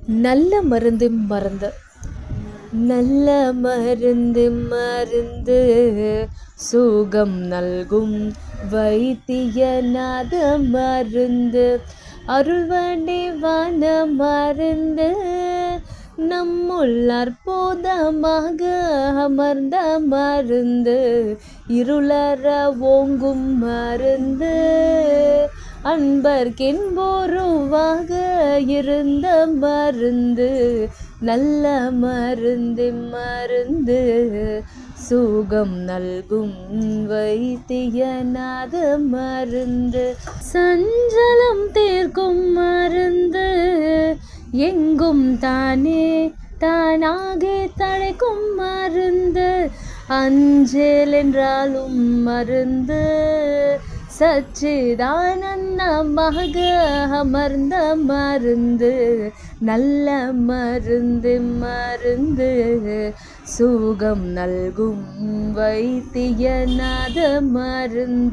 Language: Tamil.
நல்ல மருந்து மருந்து நல்ல மருந்து மருந்து சுகம் நல்கும் வைத்தியநாத மருந்து அருள்வடிவான மருந்து நம்முள் அற்புதமாக அமர்ந்த மருந்து இருளற ஓங்கும் மருந்து அன்பர்கின்போருவாக இருந்த மருந்து நல்ல மருந்து மருந்து சுகம் நல்கும் வைத்தியநாத மருந்து சஞ்சலம் தீர்க்கும் மருந்து எங்கும் தானே தானாக தழைக்கும் மருந்து அஞ்சேல் என்றாலும் மருந்து சச்சிதானந்தமாக அமர்ந்த மருந்து நல்ல மருந்து மருந்து சுகம் நல்கும் வைத்தியநாத மருந்து